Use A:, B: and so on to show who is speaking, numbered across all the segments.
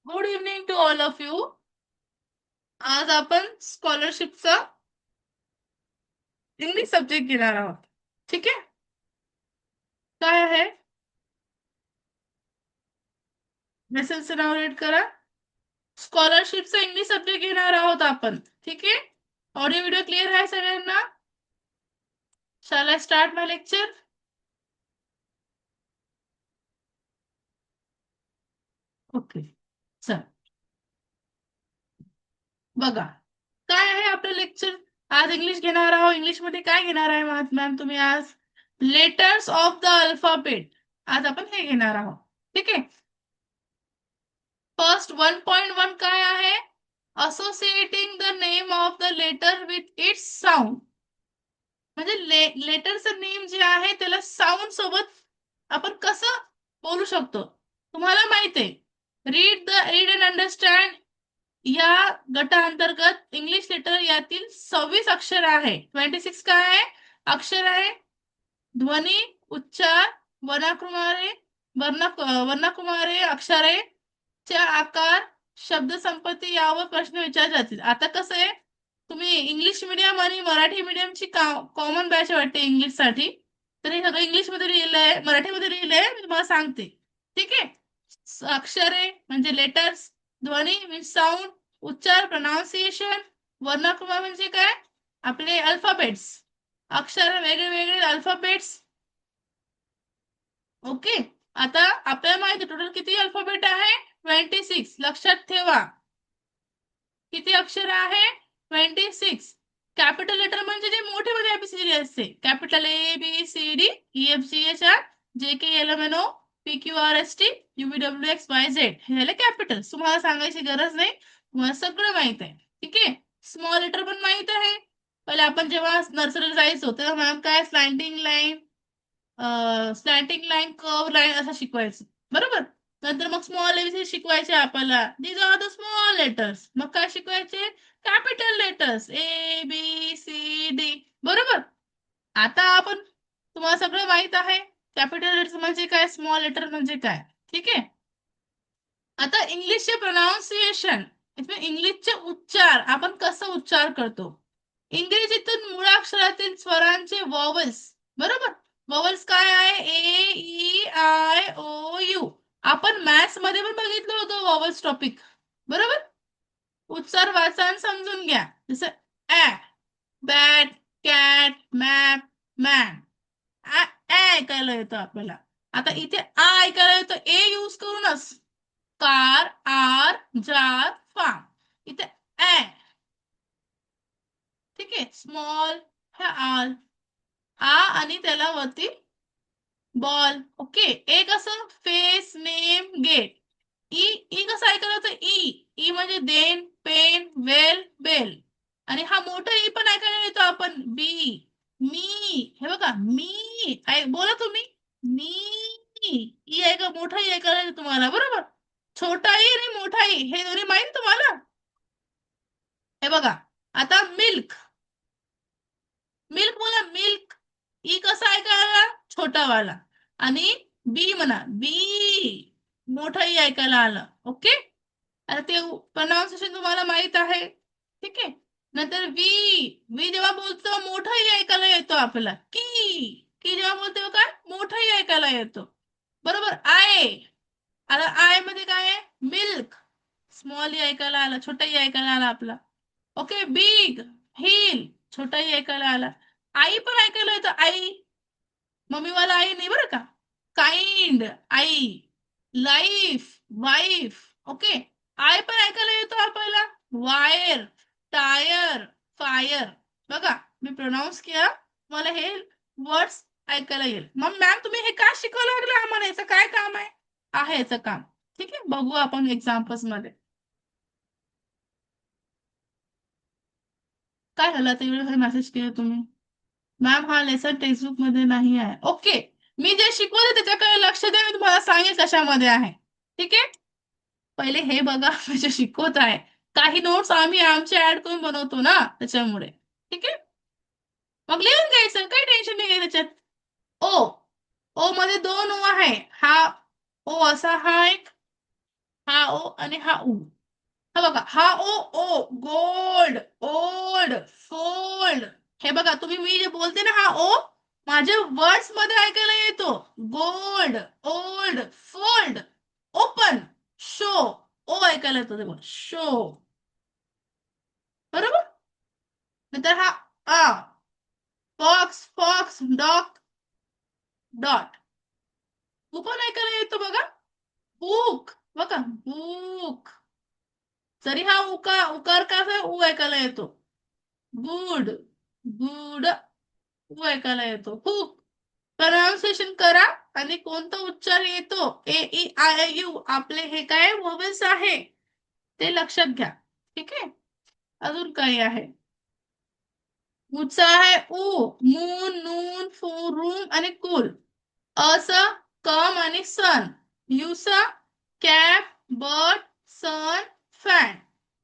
A: Good evening to all of you. आज आपण स्कॉलरशिपचा English subject घेणार आहोत. ठीक आहे. काय आहे? मेसेजचं नाव रीड करा. स्कॉलरशिपचा इंग्लिश सब्जेक्ट घेणार आहोत आपण. ठीक आहे. ऑडिओ व्हिडिओ क्लिअर आहे सगळ्यांना? शाल I start my lecture? Okay. चल बघा, काय आहे आपलं लेक्चर. आज इंग्लिश घेणार आहोत. इंग्लिश मध्ये काय घेणार आहे मॅम तुम्ही आज? Letters of the alphabet. आज आपण हे घेणार आहोत. ठीक आहे. फर्स्ट 1.1 काय आहे? Associating the name of the letter with its sound. म्हणजे लेटरचं नेम जे आहे त्याला साऊंड सोबत आपण कसं बोलू शकतो. तुम्हाला माहित आहे, रीड अँड अंडरस्टँड या गटाअंतर्गत इंग्लिश लेटर यातील 26 अक्षर आहे. 26 काय आहे? अक्षर आहे. ध्वनी, उच्चार, वर्णकुमारे वर्णकुमारे अक्षरे च्या आकार, शब्द संपत्ती यावर प्रश्न विचारले जातील. आता कसं आहे, तुम्ही इंग्लिश मिडियम आणि मराठी मिडियमची कॉमन बॅच वाटते इंग्लिश साठी. तर हे सगळं इंग्लिश मध्ये लिहिलंय, मराठीमध्ये लिहिलंय, मी तुम्हाला सांगते. ठीक आहे. अक्षरे म्हणजे लेटर्स, ध्वनी मीन्स साऊंड, उच्चार प्रनाउन्सिएशन, वर्णक्रम म्हणजे काय? आपले अल्फाबेट्स, अक्षर वेगळे वेगळे अल्फाबेट्स. ओके. आता आपल्याला माहिती टोटल किती अल्फाबेट आहे? 26. लक्षात ठेवा. किती अक्षर आहे? 26. कॅपिटल लेटर म्हणजे जे मोठे मध्ये एबीसीडी असते. Capital A B C D E F G H R J K L M N O P Q R S T U V W X Y Z हे झाले कॅपिटल. तुम्हाला सांगायची गरज नाही, तुम्हाला सगळं माहित आहे. ठीक आहे. स्मॉल लेटर पण माहित आहे. पहिले आपण जेव्हा नर्सरीला जायचो तेव्हा मॅम काय स्लॅन्टिंग लाईन कर्व लाईन असं शिकवायचं. बरोबर. नंतर मग स्मॉल एबीसी शिकवायचे आपल्याला. These are the small letters. मग काय शिकवायचे? Capital letters A B C D. बरोबर. आता आपण तुम्हाला सगळं माहित आहे कॅपिटल लेटर्स म्हणजे काय, स्मॉल लेटर म्हणजे काय. ठीक आहे. आता इंग्लिशचे प्रोनाउन्सिएशन, इंग्लिशचे उच्चार आपण कसं उच्चार करतो. इंग्रजीतून मुळाक्षरातील स्वरांचे वॉवल्स. बरोबर. वॉवल्स काय आहे? ए ई आय ओ यू. आपण मॅथ्स मध्ये पण बघितलं होतं वॉवल्स टॉपिक. बरोबर. उच्चार वाचा आणि समजून घ्या. जसं ऍ, बॅट, कॅट, मॅप, मॅन. ऐकायला येतं आपल्याला. आता इथे ऐकायला येतं ए यूज करूनच. कार, आर, जार, फार्म. इथे ऍ. ठीक आहे. स्मॉल हा आर, आ आणि त्याला वरती बॉल. ओके. ए कसं? Face, name, gate. E E कसं ऐकायला होतं? ई म्हणजे देन, पेन, वेल, बेल. आणि हा मोठा ई पण ऐकायला येतो आपण. बी, मी. हे बघा मी. बोला तुम्ही. मी. ई ऐका, मोठा ई ऐकायला येतो तुम्हाला. बरोबर. छोटा ई आणि मोठा ई हे दोन्ही माहिती तुम्हाला? हे बघा. आता मिल्क. मिल्क बोला मिल्क. ई कसा ऐकायला? छोटा वाला. आणि बी म्हणा बी. मोठा ई ऐकायला आलं. ओके. आता ते प्रोनाउन्सिएशन तुम्हाला माहित आहे. ठीक आहे. नंतर वी. वी जेव्हा बोलतो मोठाही ऐकायला येतो आपल्याला. की जेव्हा बोलतो काय मोठाही ऐकायला येतो. बरोबर. आय. आता आय मध्ये काय आहे? मिल्क. स्मॉल ऐकायला आला, छोटाही ऐकायला आला आपला. ओके. बिग. हिल. छोटाही ऐकायला आला. आई पण ऐकायला येतं. आई. मम्मीवाला आई नाही बरं का. Kind I. Life wife. Okay. I पण ऐकायला येतो आपल्याला. Wire, tyre, fire. बघा मी प्रोनाऊन्स केला, मला हे वर्ड्स ऐकायला येईल. मग मॅम तुम्ही हे काय शिकवायला लागलं आम्हाला, याचं काय काम आहे याचं काम. ठीक आहे. बघू आपण एक्झाम्पल्स मध्ये. काय झालं आता एवढे मेसेज केले तुम्ही? मॅम हा लेसन टेक्स्टबुक मध्ये नाही आहे. ओके. मी जे शिकवले त्याच्याकडे लक्ष द्या, मी तुम्हाला सांगेल कशामध्ये आहे. ठीक आहे. पहिले हे बघा मी जे शिकवत आहे. काही नोट्स आम्ही आमचे ऍड करून बनवतो ना त्याच्यामुळे. ठीक आहे. मग लिहून घ्यायचं, काही टेन्शन नाही घ्यायचं त्याच्यात. ओ. ओ मध्ये दोन ओ आहे. हा ओ असा हा एक, हा ओ आणि हा उ. हा बघा, हा ओ ओ गोल्ड, ओल्ड, फोल्ड. हे बघा, तुम्ही मी जे बोलते ना हा ओ, माझ्या वर्ड्स मध्ये ऐकायला येतो. Gold, old, fold, open, show. ओ ऐकायला येतो तेव्हा शो. बरोबर. नंतर हा आ, फॉक्स, फॉक्स, डॉग, डॉट. उ पण ऐकायला येतो बघा. बुक बघा, बुक. जरी हा उकार का असा उ ऐकायला येतो. गुड, गुड, उ ऐकायला येतो. हुक. प्रोनाउन्सिएशन करा आणि कोणता उच्चार येतो, ए ई आय यू, आपले हे काय व्हॉवेल्स आहे ते लक्षात घ्या. ठीक आहे. अजून काही आहे. उचा आहे उ, मून, नून, फू, रूम आणि कूल. असा कम आणि सन. युसा कॅप, बर्ड, सन, फॅन.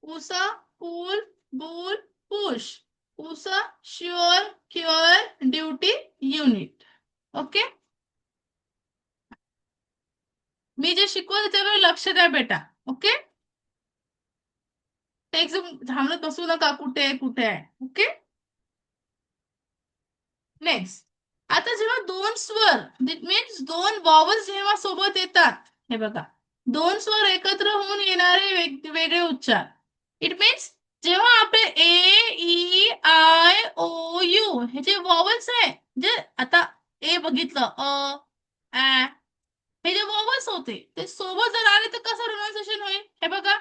A: उसा पूल, बुल, पुश. उसा sure, cure, duty, unit. Okay. मी जे शिकवलं त्यावर लक्ष द्या बेटा. ओके. ते एकदम थांबत बसू नका, कुठे आहे कुठे आहे. ओके. नेक्स्ट. आता जेव्हा दोन स्वर, इट मीन्स दोन वॉवल्स जेव्हा सोबत येतात, हे बघा, दोन स्वर एकत्र होऊन येणारे वेगळे उच्चार. इट मीन्स जेव्हा आपले ए ई आय ओ यू हे जे वॉवल्स आहे, जे आता ए बघितलं, अ, हे जे वॉवल्स होते ते सोबत जर आले तर कसं प्रोनाउन्सिएशन होईल, हे बघा.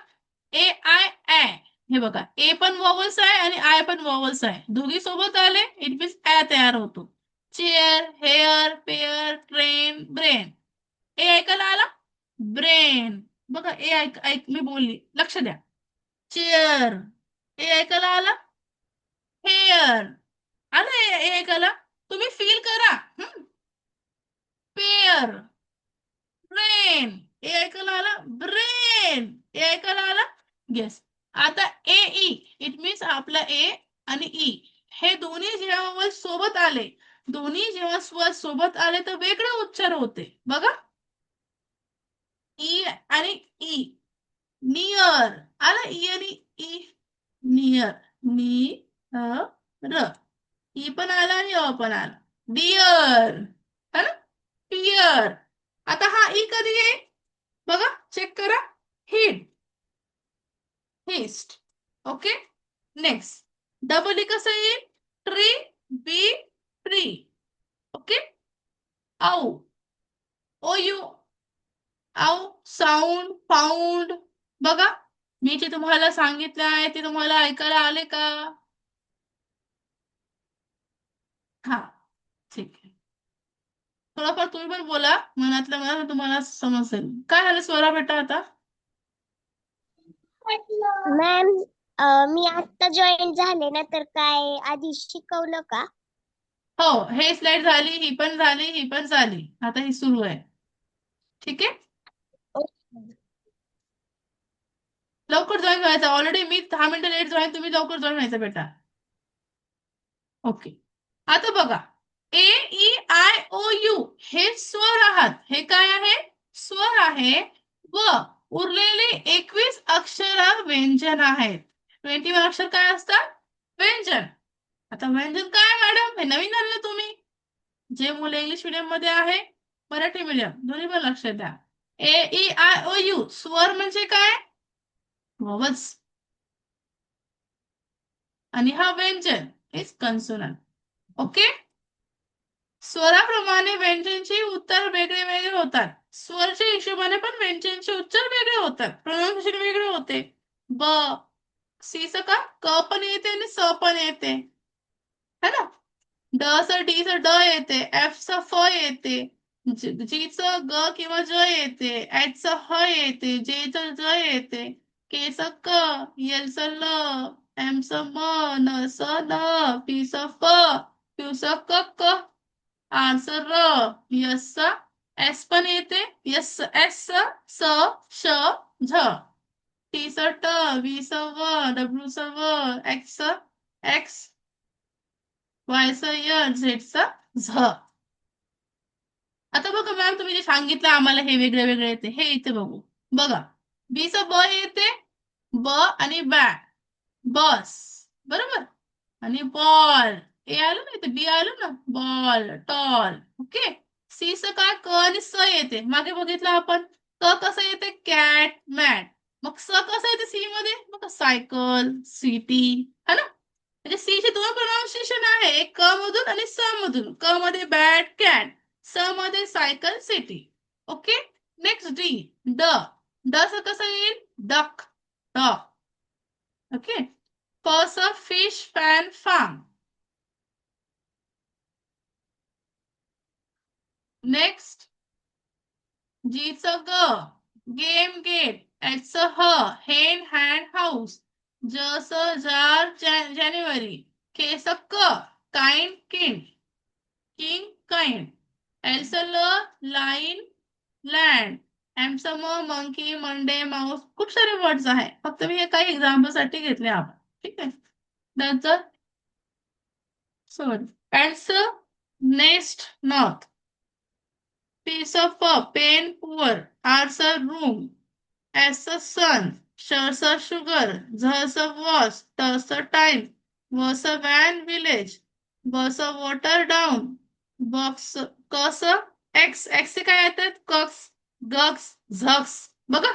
A: ए आय ए. हे बघा, ए पण वॉवल्स आहे आणि आय पण वॉवल्स आहे. दोघी सोबत आले इट मीन्स ए तयार होतो. Chair, hair, pair, train, brain. ए ऐकायला आला, ब्रेन. बघा, ए ऐक ऐक मी बोलली, लक्ष द्या. चेअर. ए ऐकायला आला, हेअर. आलं ए ऐकायला. तुम्ही फील करा. Pair, brain. ए ऐकायला आला, ब्रेन. ए ऐकायला आला. येस. आता ए ई, इट मीन्स आपला ए आणि ई हे दोन्ही जेव्हा सोबत आले, दोन्ही जेव्हा स्वर सोबत आले तर वेगळे उच्चार होते बघा. ई आणि ई. नियर. आला ई आणि ई. नियर. नि र. ई पण आला आणि अ पण आला. डिअर. है ना. पिअर. आता हा ई कधी आहे बघा, चेक करा. हिट, हिस्ट. ओके. नेक्स्ट. डबल ई कसं येईल, ट्री, बी, ट्री. ओके. औ, ओ यू, औ, साऊंड, फाउंड. बघा, मी जे तुम्हाला सांगितलं आहे ते तुम्हाला ऐकायला आले का? हा, ठीक आहे. थोडंफार तुम्ही पण बोला मनातल्या मनात, तुम्हाला समजेल. काय झालं स्वरा बेटा आता?
B: मॅम, मी आता जॉईन झाले ना, तर काय आधी शिकवलं का?
A: हो, हे स्लाइड झाली, ही पण झाली, ही पण झाली. आता ही सुरू आहे. ठीक आहे. लवकर जॉईन व्हायचं. ऑलरेडी मी 10 मिनिटं लेट जॉईन, तुम्ही लवकर जॉईन व्हायचं बेटा. ओके. आता बघा, ए ई आय ओ यू हे स्वर आहात. हे काय आहे, स्वर आहे. व उरलेले 21 अक्षर व्यंजन आहेत. 21 अक्षर काय असतात, व्यंजन. आता व्यंजन काय मॅडम, हे नवीन आणलं तुम्ही. जे मुलं इंग्लिश मीडियम मध्ये आहे, मराठी मीडियम, दोन्ही पण लक्ष द्या. ए ई आय ओ यू स्वर म्हणजे काय, वॉवल्स. आणि हा व्यंजन इज कन्सोनंट. ओके. स्वराप्रमाणे व्यंजनचे उत्तर वेगळे वेगळे होतात. स्वरच्या हिशोबाने पण व्यंजनचे उच्चार वेगळे होतात, प्रोनाउन्सिएशन वेगळे होते. ब, सी च का क पण येते आणि स पण येते, है ना. ड च डी च ड येते, एफ च फ येते, जी च ग किंवा ज येते, एच च ह येते, जे च ज येते, के च क, एल च ल, एम च म, न च न, पी च प, क्यू च क क, आर र, यस एस पण येते, यस एस स श झ, टी च ट, वी च व, डब्ल्यू च व, एक्स एक्स, वाय च य, झेड च झ. आता बघा मॅम, तुम्ही जे सांगितलं आम्हाला हे वेगळे वेगळे येते, हे इथे बघू. बघा, बीचं ब येते, ब आणि बॅ, बस, बरोबर. आणि बॉल, ए आलं ना इथे, बी आलं ना, बॉल, टॉल. ओके. सी च काय, क आणि स येते, मागे बघितलं आपण. क कसं येते, कॅट, मॅट. मग स कसं येते सी मध्ये, मग सायकल, सिटी, है ना. म्हणजे सी चे दोन प्रोनाउन्सिएशन आहे, एक क मधून आणि स मधून. क मध्ये बॅट, कॅट, स मध्ये cycle, city. Okay. Next D, ड. ड च कसं येईल, डक, डॉग. ओके. फ च फिश, फॅन, फार्म. नेक्स्ट, जी च ग, गेम, गेट. एच च ह, हेन, हँड, हाऊस. ज च जार, जानेवारी. के च क, kind, kind, king, kind. L च ल, लाईन, लँड. एम च म, मंकी, मंडे, माऊस. खूप सारे वर्ड्स आहे, फक्त मी हे काही एक्झाम्पल साठी घेतले आपण. ठीक आहे. नंतर सॉरी, एन च नेस्ट, नॉर्थ. P च प, पेन, पुअर. R च रूम. S च सन. श च शुगर. झ च वॉच. ट च टाइम. व च वॅन, विलेज. ब च वॉटर, डाऊन. बॉक्स, क च एक्स. एक्स चे काय येतात, कक्स, गक्स, झक्स. बघा,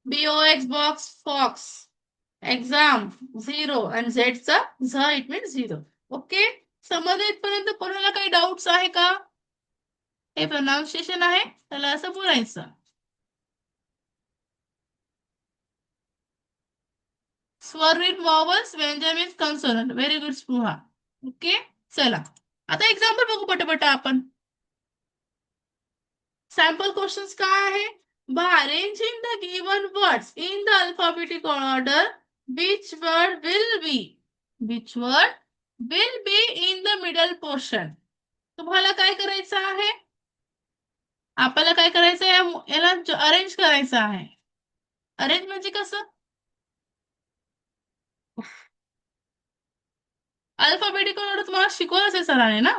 A: BOX, box, fox. Exam, zero. आणि झेड चा झ, इट मीन झिरो. ओके. समजलं इथपर्यंत? कोणाला काही डाऊट्स आहे का? हे प्रोनाउन्सिएशन आहे, त्याला असं बोलायचं. स्वर with vowels, Benjamin consonant. Very good Spruha. Okay. चला, आता एक्झाम्पल बघू पटापट आपण. सॅम्पल क्वेश्चन्स काय आहे, by arranging the given words in the alphabetic order, which word will be, which word will be in the middle portion. तुम्हाला काय करायचं आहे, आपल्याला काय करायचं आहे, याला अरेंज करायचं आहे. अरेंज म्हणजे कसं, अल्फाबेटिक ऑर्डर तुम्हाला शिकवलं असेल सरांनी ना.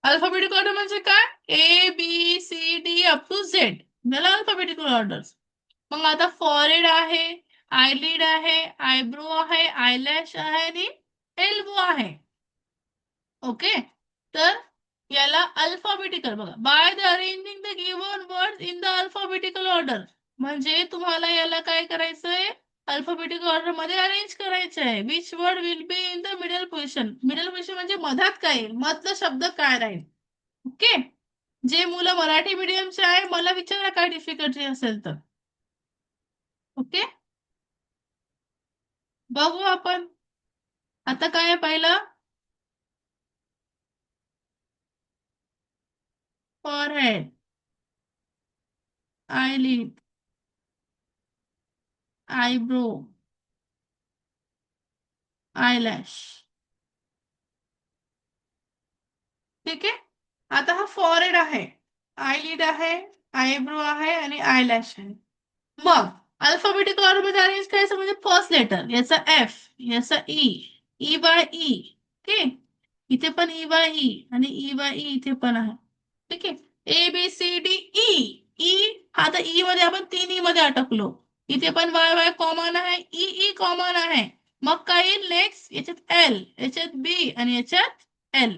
A: अल्फाबेटिक ऑर्डर म्हणजे काय, ABCD अप टू झेड, याला अल्फाबेटिकल ऑर्डर. मग आता फॉरहेड आहे, आयलिड आहे, आयब्रो आहे, आयलॅश आहे आणि एल्बो आहे. ओके. तर याला अल्फाबेटिकल बघा, by the arranging the given word in the alphabetical order. म्हणजे तुम्हाला याला काय करायचंय, अल्फाबेटिकल ऑर्डर मध्ये अरेंज करायचं आहे. Which word will be in the middle position. Middle position म्हणजे मधात काय येईल, मधला शब्द काय राहील. ओके. जे मुलं मराठी मीडियमचे आहे, मला विचारा काय डिफिकल्टी असेल तर. ओके. बघू आपण. आता काय आहे पहिलं, फॉरहेड, आयलिड, आयब्रो, आयलॅश. ठीक आहे. आता हा फॉरहेड आहे, आयलिड आहे, आयब्रो आहे आणि आयलॅश आहे. मग अल्फाबेटिक ऑर्डर मध्ये अरेंज करायचं म्हणजे फर्स्ट लेटर, याचा F, याचा E, E by E. Okay. इथे पण E बाय E आणि E बाय E इथे पण आहे. ठीक आहे. ABCD, E. आता E मध्ये आपण तीन E मध्ये अटकलो. इथे पण Y कॉमन आहे, E कॉमन आहे. मग काय येईल नेक्स्ट, याच्यात L, याच्यात B आणि याच्यात L.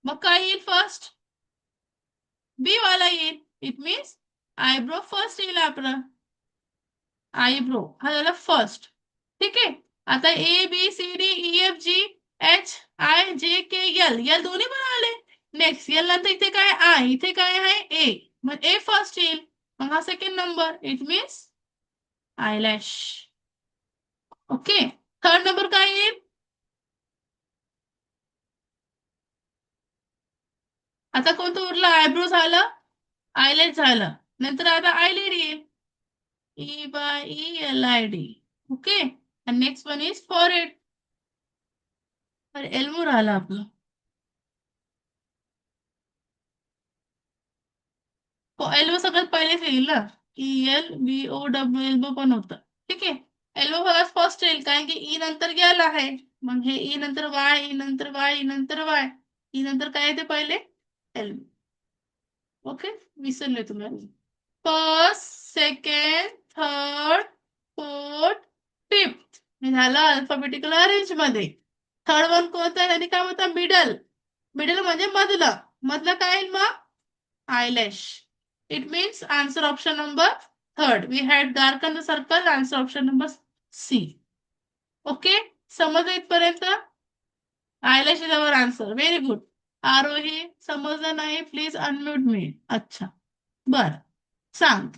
A: मग काय येईल फर्स्ट, बी वाला येईल. इट मीन्स आयब्रो फर्स्ट येईल आपला, आयब्रो हा झाला फर्स्ट. ठीक आहे. आता ABCDEFGHIJKL, यल दोन्ही पण आले. नेक्स्ट यल नंतर इथे काय आय, इथे काय आहे ए, मग ए फर्स्ट येईल. मग हा second number, it means eyelash. Okay. Third number काय येईल, आता कोणतं उरलं, आयब्रो झालं, आयलॅश झालं, नंतर आता आयलिड येईल. EYELID. ओके. आणि नेक्स्ट वन इज फॉरहेड. अरे एल्मो राहिला आपलं, एल्बो सगळ्यात पहिलेच येईल ना. ELBOW, एल्बो पण होतं. ठीक आहे. एल्बो सगळ्यात फर्स्ट येईल, कारण की ई नंतर गेला आहे. मग हे ई नंतर वाय, ई नंतर वाय, ई नंतर वाय, ई नंतर काय येते पहिले, एल्बो. ओके. विसरले तुम्ही. First, second, third, fourth, fifth. हे झालं अल्फाबेटिकल अरेंज मध्ये. थर्ड वन कोणतं आहे त्याने काय म्हणतात मिडल. मिडल म्हणजे मधलं. मधलं काय येईल मग eyelash. It means answer option number third. We had dark on the circle. Answer option number C. Okay. समजलं इथपर्यंत. Eyelash is our answer. Very good. Arohi समजलं नाही प्लीज अनम्यूट मी. अच्छा बर सांग.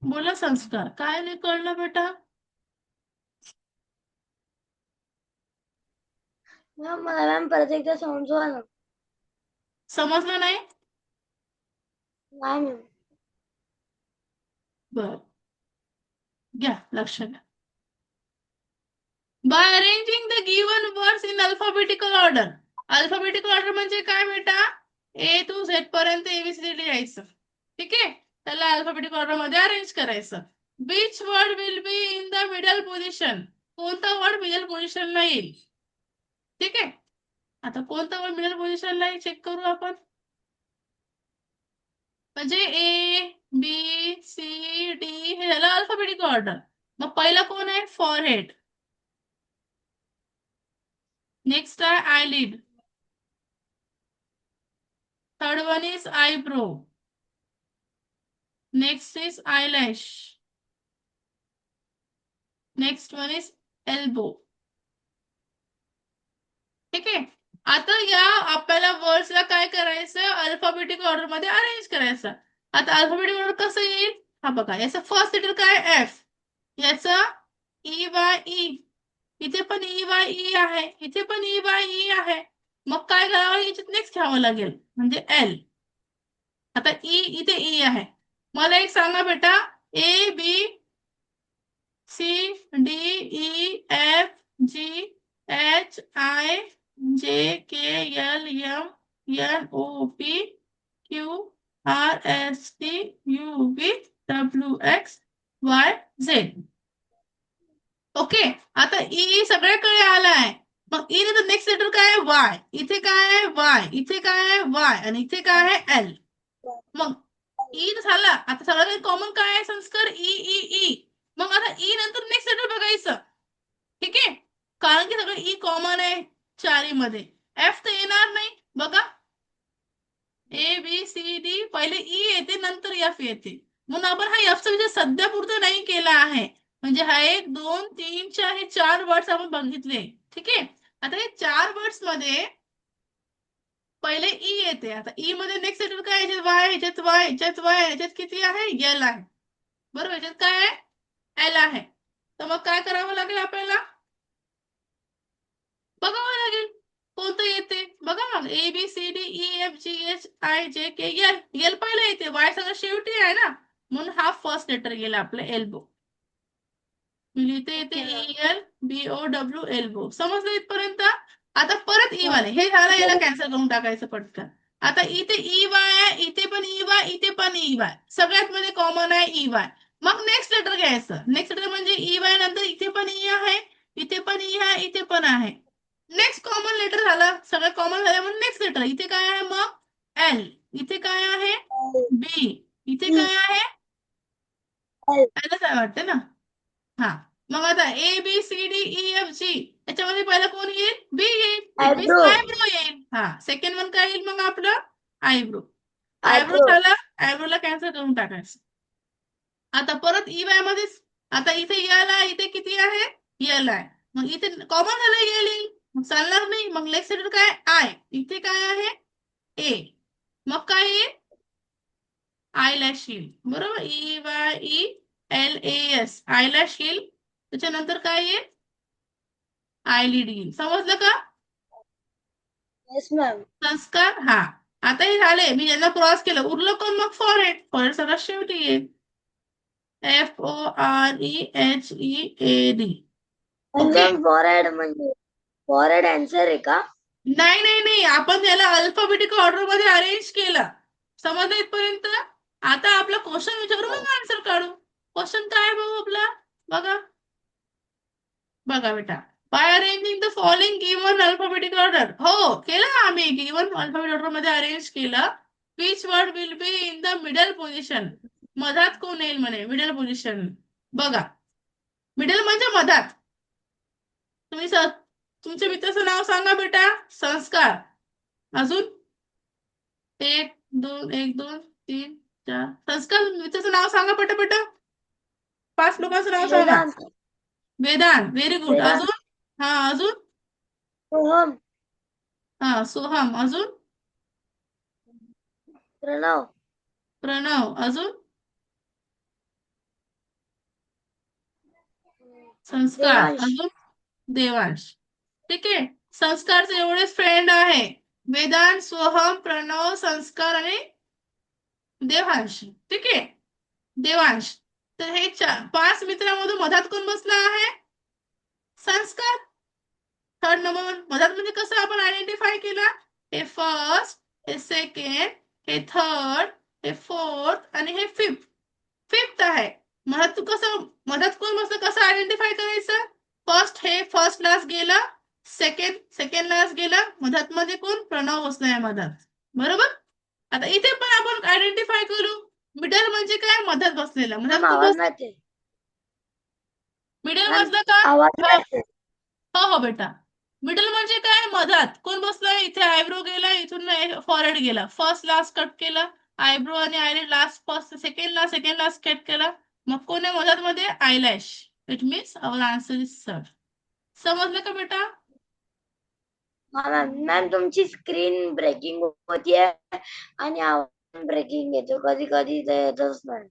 A: बोला संस्कार काय नाही कळलं बेटा.
B: मॅम मला मॅम परत एकदा समजवा ना.
A: समजलं नाही.
B: नाही मॅम.
A: बर घ्या लक्ष द्या. By arranging the given words in alphabetical order. Alphabetical order म्हणजे काय बेटा ए टू झेड पर्यंत एबीसीडी लिहायचं. ठीक आहे त्याला अल्फाबेटिकल ऑर्डर मध्ये अरेंज करायचं. Which word will be in the middle position. कोणता वर्ड मिडल पोझिशनला येईल. ठीक आहे आता कोणता वर्ड मिडल पोझिशनला येईल चेक करू आपण. म्हणजे ए बी सी डी हे झालं अल्फाबेटिकल ऑर्डर. मग पहिला कोण आहे फॉरहेड. नेक्स्ट आहे आयलिड. Third one is eyebrow. Next is eyelash. Next one is elbow. ठीक आहे आता या आपल्याला वर्ड्सला काय करायचं अल्फाबेटिक ऑर्डर मध्ये अरेंज करायचं. आता अल्फाबेटिक ऑर्डर कसं येईल हा बघा. याचं फर्स्ट लेटर काय एफ. याचं ई वाय ई. इथे पण ई वाय ई आहे. इथे पण ई वाय ई आहे. मग काय करावं याच्यात नेक्स्ट घ्यावं लागेल म्हणजे एल. आता ई इथे ई आहे. मला एक सांगा बेटा A B C D E F G H I J K L M N O P Q R S T U V W X Y Z. Okay आता ई सगळ्याकडे आलाय. मग ई नंतर नेक्स्ट लेटर काय आहे Y. इथे काय आहे वाय. इथे काय आहे वाय आणि इथे काय आहे एल. मग ई झाला. आता सगळ्यात कॉमन काय आहे संस्कार ई ई ई. मग आता ई नंतर नेक्स्ट लेटर बघायचं. ठीक आहे कारण की सगळं ई कॉमन आहे चारी मध्ये. एफ तर येणार नाही बघा. ए बी सी डी पहिले ई येते नंतर एफ येते. म्हणून आपण हा एफचा विचार सध्या पुरतं नाही केला आहे. म्हणजे हा एक दोन तीन चार हे चार वर्ड्स आपण बघितले. ठीक आहे आता हे चार वर्ड्स मध्ये पहिले ई येते. आता ई मध्ये नेक्स्ट लेटर काय ह्याच्यात वाय ह्याच्यात वाय ह्याच्यात वाय ह्याच्यात किती आहे एल आहे. बरोबर ह्याच्यात काय आहे एल आहे. तर मग काय करावं लागेल आपल्याला बघावं लागेल कोणतं येते. बघा मग A B C D E F G H I J K L. L पहिलं येते वाय सगळं शेवटी आहे ना म्हणून हा फर्स्ट लेटर गेला आपलं एल्बो. लिहिते येते E L B O W elbow. समजलं इथपर्यंत. आता परत ई वाले हे झालं याला कॅन्सल करून टाकायचं पटकन. आता इथे ई वाय आहे इथे पण ई वाय इथे पण ई वाय सगळ्यात मध्ये कॉमन आहे ई वाय. मग नेक्स्ट लेटर घ्यायचं. नेक्स्ट लेटर म्हणजे ई वाय नंतर इथे पण ई आहे इथे पण ई आहे इथे पण आहे. नेक्स्ट कॉमन लेटर झाला. सगळं कॉमन झालं म्हणून नेक्स्ट लेटर इथे काय आहे मग एल. इथे काय आहे बी. इथे काय आहे एलच आहे वाटतं ना. हा मग आता A B C D E F G याच्यामध्ये पहिला कोण येईल बी येईल. It means
B: eyebrow.
A: आयब्रो येईल. हा सेकंड वन काय येईल मग आपलं आयब्रो. Eyebrow
B: eyebrow.
A: झाला. आयब्रोला कॅन्सल करून टाकायचं. आता परत ई वाय मध्येच. आता इथे यल आहे इथे किती आहे यल आहे. मग इथे कॉमन झालं यल येईल मग चालणार नाही. मग नेक्स्ट लेटर काय आय. इथे काय आहे ए. मग काय येईल आयलॅश येईल. बरोबर E Y E L A S eyelash येईल. त्याच्यानंतर काय येईल आयलिड येईल. समजलं का
B: येस मॅम.
A: संस्कार. हा आता हे झाले मी यांना क्रॉस केलं उरलं कोण मग फॉरहेड. फॉरहेड सगळ्यात शेवटी येईल F O R E H E A D. Okay
B: forehead म्हणजे फॉरहेड आन्सर आहे का.
A: नाही नाही नाही आपण याला अल्फाबेटिक ऑर्डर मध्ये अरेंज केलं. समजलं इथपर्यंत. आता आपला क्वेश्चन विचारू मग आन्सर काढू. क्वेश्चन काय आहे भाऊ आपला बघा. बघा बेटा by arranging the following given alphabetic order. हो केलं आम्ही, गिवन अल्फाबेटिक ऑर्डर मध्ये अरेंज केलं. Which word will be in the middle position. मधात कोण येईल म्हणे मिडल पोझिशन. बघा, मिडल म्हणजे मधात. तुम्ही तुमच्या मित्राचं नाव सांगा बेटा. संस्कार. अजून एक दोन तीन चार. संस्कार मित्राचं नाव सांगा पटापट. 5 लोकांचं नाव सांगा.
B: वेदांत,
A: वेदांत. Very good.
B: वेदांत,
A: अजून? हा अजून?
B: सोहम,
A: हा सोहम. अजून?
B: प्रणव,
A: प्रणव. अजून? संस्कार.
B: देवांश,
A: अजून? देवांश. ठीक आहे. संस्कारचे एवढेच फ्रेंड आहे. वेदांत, सोहम, प्रणव, संस्कार आणि देवांश. ठीक आहे. देवांश. तर हे 5 मित्रांमधून मधात कोण बसला आहे? संस्कार. थर्ड नंबर मधात म्हणजे कसं आपण आयडेंटिफाय केला? हे फर्स्ट, हे सेकंड, हे थर्ड, हे फोर्थ आणि हे फिफ्थ. फिफ्थ आहे. मधात कसं, मधात कोण बसलं कसं आयडेंटिफाय करायचं? फर्स्ट हे फर्स्ट लाच गेलं, सेकंड लाच गेलं, मधात मध्ये कोण? प्रणव बसलाय मधात. बरोबर. आता इथे पण आपण आयडेंटिफाय करू. मिडल म्हणजे काय? मधात बसलेला. मधात
B: मॅम
A: कोण
B: आवाज
A: बस?
B: नाही येते.
A: मिडल
B: मॅम
A: बसलं का?
B: आवाज नाही येते.
A: हो हो बेटा. मिडल म्हणजे काय? मधात कोण बसलाय? इथे आयब्रो गेला, इथून फॉरहेड गेला. फर्स्ट लास्ट कट केला. आयब्रो आणि eyelid last, first second last cut केला. मग कोण आहे मधात मध्ये? Eyelash. It means our answer is sir. समजलं का बेटा?
B: मॅम मॅम तुमची स्क्रीन ब्रेकिंग होतीये आणि आवाज ब्रेकिंग येतो कधी कधी, ते येतच नाही.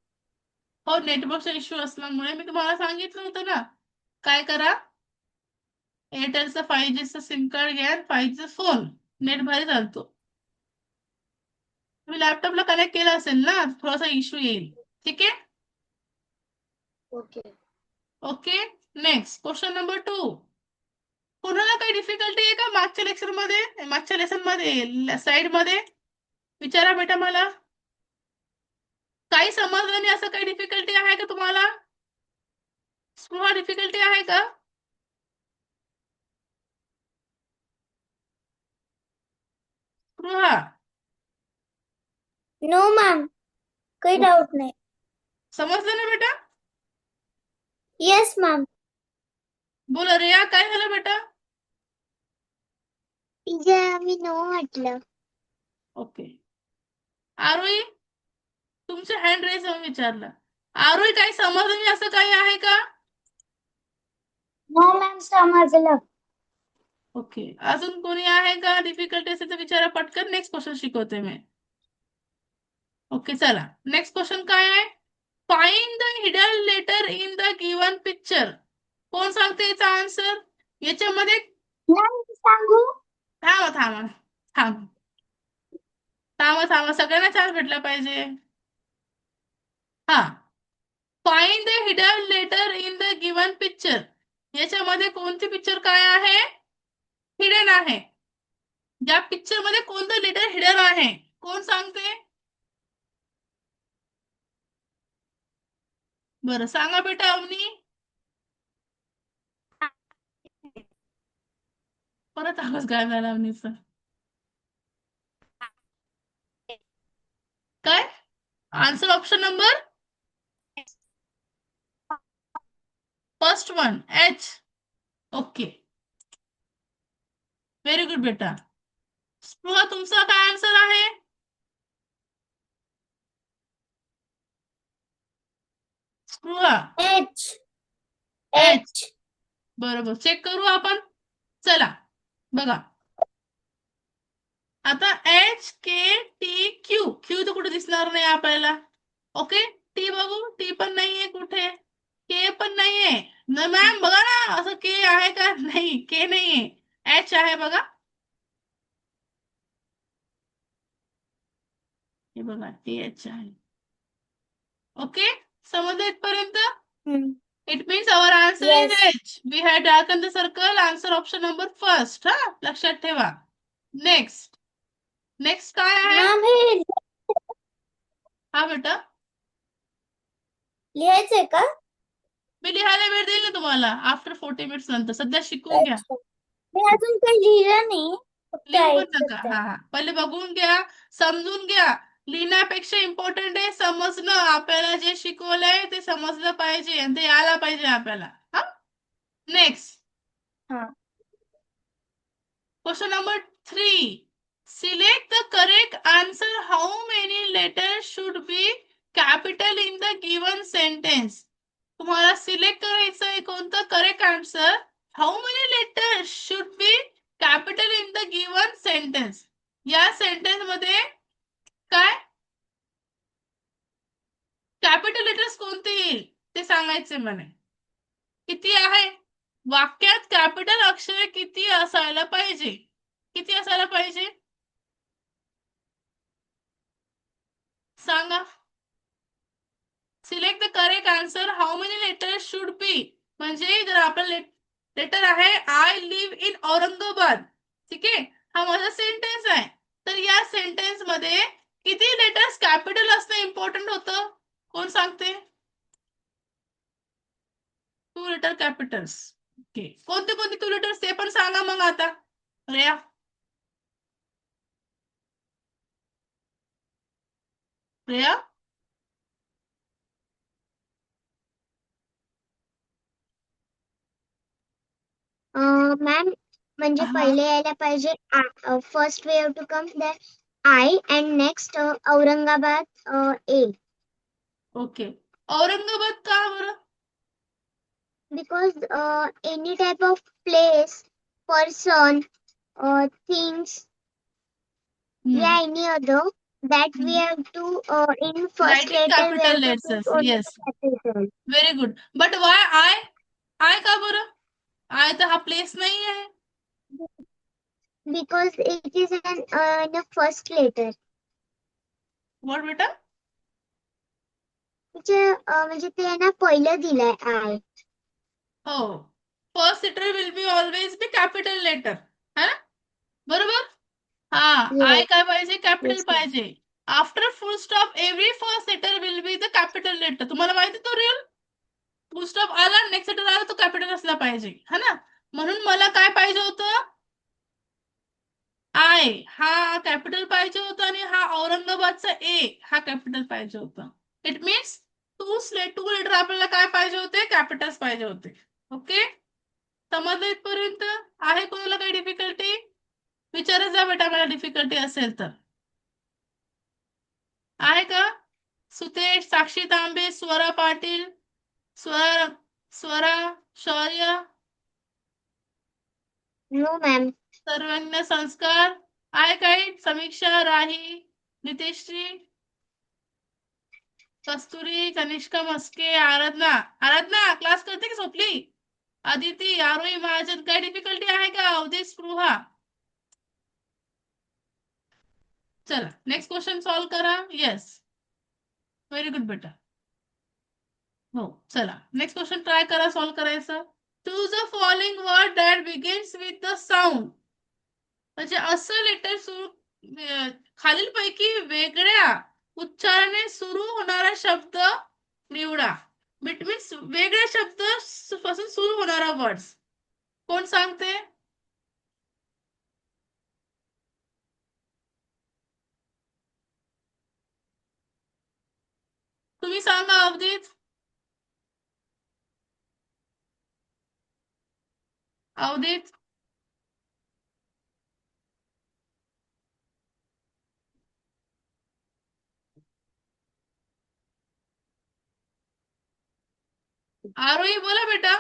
A: हो, नेटवर्कचा इश्यू असल्यामुळे मी तुम्हाला सांगितलं होतं ना. काय करा? एअरटेलचा 5Gचा सिम कार्ड घ्या, 5Gचा फोन. नेट भारी चालतो. तुम्ही लॅपटॉपला कनेक्ट केला असेल ना, थोडासा इश्यू येईल. ठीक आहे.
B: Okay.
A: Okay. Next question number 2. कोणाला काही डिफिकल्टी आहे का मागच्या लेक्चर मध्ये, मागच्या लेसन मध्ये, साइड मध्ये? विचारा बेटा मला. काही समजलं नाही असं काही डिफिकल्टी आहे का तुम्हाला? स्पृहा, डिफिकल्टी आहे का? स्पृहा.
B: नो मॅम, काही डाऊट नाही.
A: समजलं ना बेटा?
B: Yes ma'am.
A: बोला रिया, काय झालं बेटा?
B: टीचर मी नो म्हटलं.
A: ओके. आरोही, तुमचे हँड रेस विचारलं. आरोही, काही समजलं नाही असं काही आहे का?
B: हो मॅम समजलं.
A: ओके. अजून कोणी आहे का डिफिकल्टी असेल तर विचारा पटकन. नेक्स्ट क्वेश्चन शिकवते मी. ओके चला. नेक्स्ट क्वेश्चन काय आहे? Find the hidden letter in the given picture. कोण सांगते याचा आन्सर? याच्यामध्ये
B: मॅम सांगू?
A: थांबा थांबा थांब थांबा थांबा सगळ्यांना चान्स भेटला पाहिजे. हा. Find the hidden letter in the given picture. याच्यामध्ये कोणती पिक्चर काय आहे? हिडन आहे. ज्या पिक्चर मध्ये कोणतं लेटर हिडन आहे? कोण सांगते? बरं सांगा बेटा अवनी. परत आवाज गायब झाला अवनीचा. काय? Answer option number first one, H. Okay. Very good बेटा. स्पृहा, तुमचा काय आन्सर आहे? स्पृहा.
B: एच.
A: एच.
B: एच.
A: बरोबर. चेक करू आपण. चला बघा. आता एच के टी क्यू. क्यू तर कुठे दिसणार नाही आपल्याला. ओके. टी बघू. टी पण नाहीये कुठे. के पण नाहीये. मॅम बघा ना, असं के आहे का? नाही, के नाहीये. एच आहे बघा. हे बघा, टी एच आहे. ओके. समजलं इथपर्यंत? It means our answer is
B: yes.
A: H. We had darkened the circle. Answer option number first. हा, लक्षात ठेवा. नेक्स्ट. नेक्स्ट काय आहे?
B: मॅम हे
A: हा बेटा.
B: लिहायचंय का?
A: मी लिहायला वेळ देईल ना तुम्हाला आफ्टर 40 मिनिट्स नंतर. सध्या शिकून घ्या.
B: अच्छा. मी अजून काही लिहिलं नाही, फक्त
A: लिहू पण
B: ऐकत
A: नका.
B: आहे.
A: हा हा, पहिले बघून घ्या, समजून घ्या. लिहिण्यापेक्षा इम्पॉर्टंट आहे समजणं. आपल्याला जे शिकवलंय ते समजलं पाहिजे आणि ते यायला पाहिजे आपल्याला. हा, नेक्स्ट
B: हा.
A: Question number 3. Select the correct answer. How many letters should be capital in the given sentence? तुम्हाला सिलेक्ट करायचं आहे कोणतं correct answer. How many letters should be capital in the given sentence. या सेंटेन्स मध्ये काय capital letters कोणते येईल ते सांगायचे म्हणे. किती आहे वाक्यात कॅपिटल अक्षरे किती असायला पाहिजे. किती असायला पाहिजे सांगा. Select the correct answer. How many letters should be. म्हणजे जर आपलं लेटर आहे आय लिव्ह इन औरंगाबाद, ठीक आहे, हा माझा सेंटेन्स आहे. तर या सेंटेन्स मध्ये किती लेटर्स कॅपिटल असणं इम्पॉर्टंट होतं. कोण सांगते. 2 लेटर कॅपिटल्स. ओके, कोणते कोणते 2 लेटर्स ते पण सांगा मग आता. रेया. रेया.
B: मॅम, म्हणजे
A: हा,
B: पहिले यायला पाहिजे first way to come that I and next Aurangabad A.
A: Okay, Aurangabad का बरं.
B: Because any type of place, person, things, yeah, any other that we have to in first
A: writing
B: letter we
A: capital
B: have to
A: letters.
B: put only
A: yes,
B: the capital.
A: Very good. But why I. I का बरं. I तर हा place नाही आहे.
B: Because it is in the first letter.
A: What बेटा.
B: म्हणजे ते ना पहिलं दिलंय आय.
A: हो, first letter will be always be capital letter, है ना. बरोबर. हा, आय
B: Yes,
A: काय पाहिजे कॅपिटल
B: yes, ma'am.
A: पाहिजे. After full stop every first letter will be the capital letter. तुम्हाला माहिती तो रूल. फुल स्टॉप आला नेक्स्ट लेटर आला तो कॅपिटल असला पाहिजे, है ना. म्हणून मला काय पाहिजे होतं. आय हा कॅपिटल पाहिजे होता आणि हा औरंगाबादचा ए हा कॅपिटल पाहिजे होता. इट मीन्स टू लेटर आपल्याला काय पाहिजे होते कॅपिटल्स पाहिजे होते. ओके, समजलं इथपर्यंत. आहे कोणाला काही डिफिकल्टी विचारत जा बेटा मला डिफिकल्टी असेल तर. आहे का. सुतेश, साक्षी तांबे, स्वरा पाटील, स्वरा स्वरा शौर्य,
B: No, ma'am.
A: सर्वज्ञ संस्कार. आहे काही समीक्षा, राही, नितेश्री, कस्तुरी, कनिष्का मस्के, आराधना. आराधना क्लास करते की झोपली. अदिती, आरोही महाजन. काही डिफिकल्टी आहे का. अवधेश, स्पृहा. चला नेक्स्ट क्वेश्चन सॉल्व करा. येस, व्हेरी गुड बेटा. हो, चला नेक्स्ट क्वेश्चन ट्राय करा सॉल्व करायचं. Choose a following word that begins with the sound. म्हणजे असं लेटर सुरू खालीलपैकी वेगळ्या उच्चाराने सुरू होणारा शब्द निवडा. मीन्स वेगळ्या शब्द पासून सुरू होणारा वर्ड्स. कोण सांगते. तुम्ही सांगा अवधीत. अवधीत. आरोही बोला बेटा.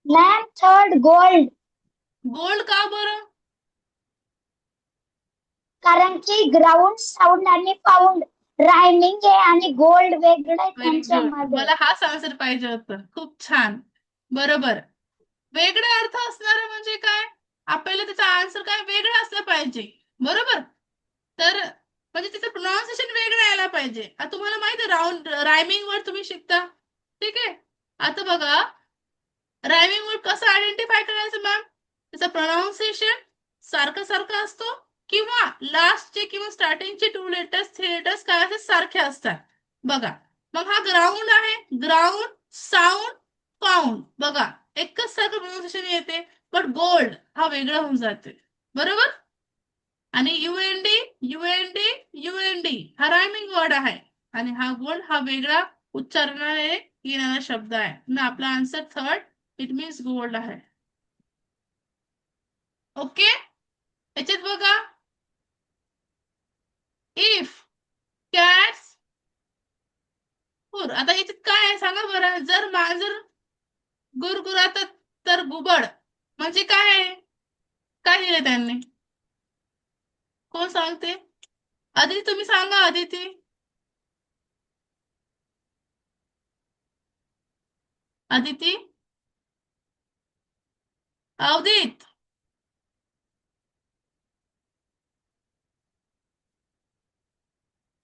B: Ma'am, third gold.
A: गोल्ड का बरं.
B: कारण की ग्राउंड साऊंड आणि पाऊंड रायमिंग आहे आणि गोल्ड वेगळं आहे
A: व्हेरी गुड.
B: त्यांच्यामध्ये.
A: मला हाच आन्सर पाहिजे होतं. खूप छान. बरोबर. वेगळा अर्थ असणार म्हणजे काय. आपल्याला त्याचा आन्सर काय वेगळा असला पाहिजे. बरोबर. तर म्हणजे त्याचं प्रोनाउन्सिएशन वेगळं यायला पाहिजे. आता तुम्हाला माहिती आहे रायमिंग वर्ड तुम्ही शिकता, ठीक आहे. आता बघा रायमिंग वर्ड कसं आयडेंटिफाय करायचं मॅम. त्याचं प्रोनाउन्सिएशन सारखं सारखं असतो किंवा लास्टचे किंवा स्टार्टिंगचे 2 लेटर्स 3 लेटर्स काय असतात सारखे असतात. बघा मग हा ग्राउंड आहे, ग्राउंड, साऊंड, फाउंड. बघा एकच सारखं प्रोनाउन्सिएशन येते, पण गोल्ड हा वेगळा होऊन जाते. बरोबर. आणि युएनडी, युएनडी, युएनडी हा रायमिंग वर्ड आहे, आणि हा गोल्ड हा वेगळा उच्चारणाने येणारा शब्द आहे. मग आपला answer third, it means gold आहे. ओके. याच्यात बघा, इफ कॅट्स आता याच्यात काय आहे सांगा बरं. जर मांजर गुरगुरात तर घुबड म्हणजे काय आहे? काय दिलं त्यांनी? कोण सांगते? आदिती तुम्ही सांगा, आदिती. Aditi, अवदित,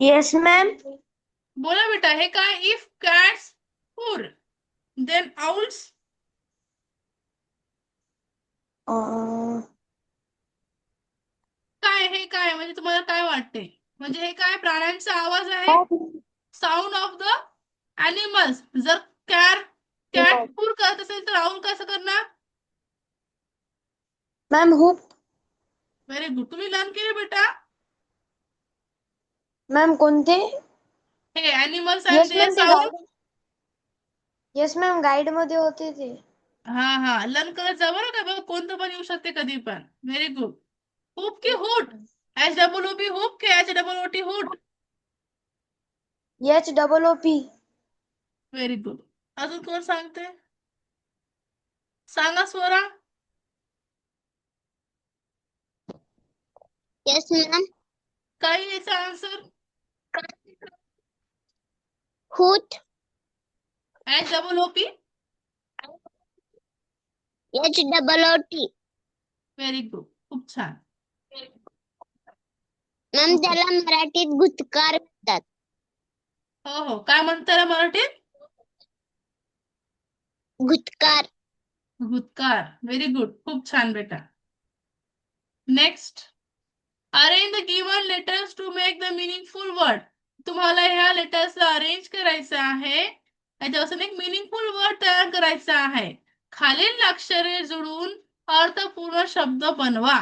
B: Yes, ma'am.
A: बोला बेटा, हे काय? If cats purr then owls. काय हे काय म्हणजे तुम्हाला काय वाटते? म्हणजे हे काय प्राण्यांचा आवाज आहे, साऊंड ऑफ द अॅनिमल्स. जर कॅट फूर करत असेल तर आउल कसं करणार?
B: Ma'am hoot.
A: व्हेरी गुड, तुम्ही लर्न केले बेटा.
B: मॅम कोणते?
A: हे animals and
B: yes
A: there
B: ma'am, ते
A: sound.
B: Guide. Yes ma'am, guide मध्ये होते ते.
A: हा हा, लर्न करत जा बरं का. बघ कोणतं पण येऊ शकते कधी पण. Very good. हुप की हुड? HWP हुप की HWOT hood?
B: HOOP.
A: Very good. अजून कोण सांगते? सांगा स्वरा.
B: Yes, ma'am.
A: काय याचा answer?
B: Hoot.
A: HOOP.
B: HOOT.
A: Very good, खूप छान.
B: Ma'am
A: okay.
B: त्याला मराठीत गुटकार म्हणतात.
A: हो हो, काय म्हणताय मराठीत?
B: गुटकार.
A: भूतकार. व्हेरी गुड, खूप छान बेटा. Next, arrange the given letters to make the meaningful word. तुम्हाला ह्या लेटर्सला अरेंज करायचं आहे, त्याच्यापासून एक मिनिंगफुल वर्ड तयार करायचा आहे. खालील अक्षरे जुळून अर्थपूर्ण शब्द बनवा.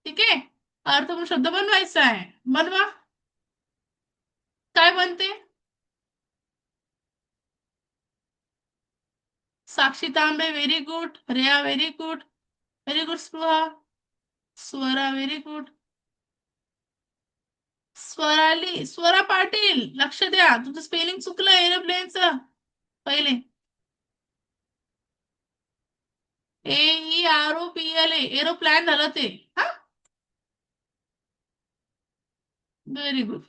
A: ठीक आहे, अर्थपूर्ण शब्द बनवायचा आहे. बनवा. काय बनते? साक्षी तांबे व्हेरी गुड, रेया very good, very good Spruha, Swara very good, Swara Patil लक्ष द्या, तुमचं स्पेलिंग चुकलं एरोप्लेनचं पहिले. AEROPLA एरोप्लॅन झालं ते. हा, व्हेरी गुड.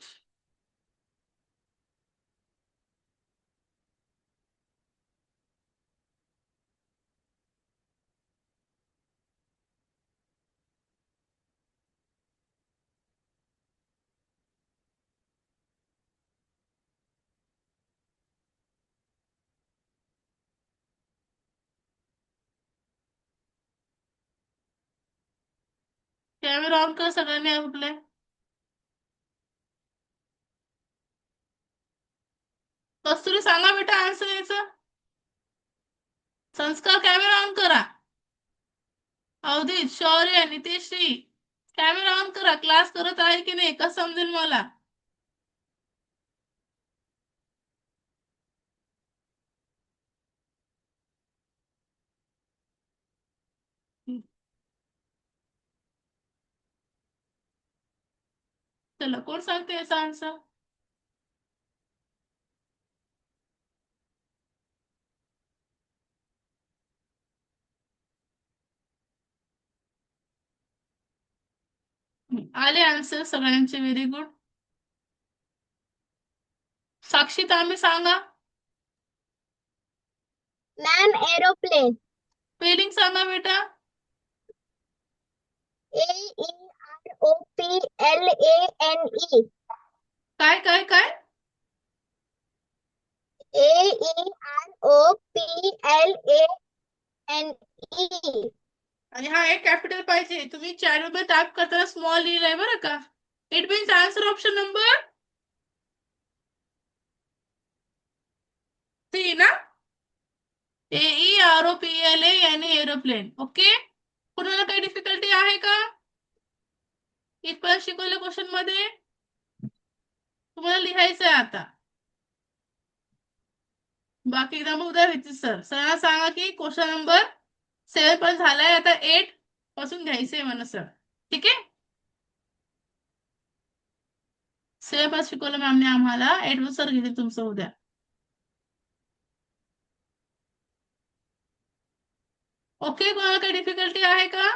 A: कॅमेरा ऑन कर सगळ्यांनी आपले. कस्तुरी सांगा बेटा आन्सर यायचं. संस्कार कॅमेरा ऑन करा. अवधीत, शौर्य, नितेश्री कॅमेरा ऑन करा. क्लास करत आहे की नाही कसं समजेल मला? चला, कोण सांगते याचा आन्सर? आले आन्सर सगळ्यांचे, व्हेरी गुड. साक्षी तांबे सांगा.
B: Ma'am aeroplane.
A: स्पेलिंग सांगा बेटा.
B: AEROPLANE.
A: काय काय काय?
B: AEROPLANE.
A: आणि हा एक कॅपिटल पाहिजे. तुम्ही चॅट मध्ये टाईप करताना स्मॉल लिहिलंय बरं का. It means answer option number C ना, AEROPLA यानी एरोप्लेन. ओके, कुणाला काही डिफिकल्टी आहे का इथपर्यंत शिकवल्या क्वेश्चन मध्ये? तुम्हाला लिहायचं आहे आता. बाकी एकदा मग उद्या सर सरांना सांगा की क्वेश्चन नंबर 7 पण झालाय, आता 8 पासून घ्यायचंय मला सर. ठीक आहे, 7 पासून शिकवलं मॅमने आम्हाला, 8 पासून सर घेतील तुमचं उद्या. ओके, कोणाला काही डिफिकल्टी आहे का?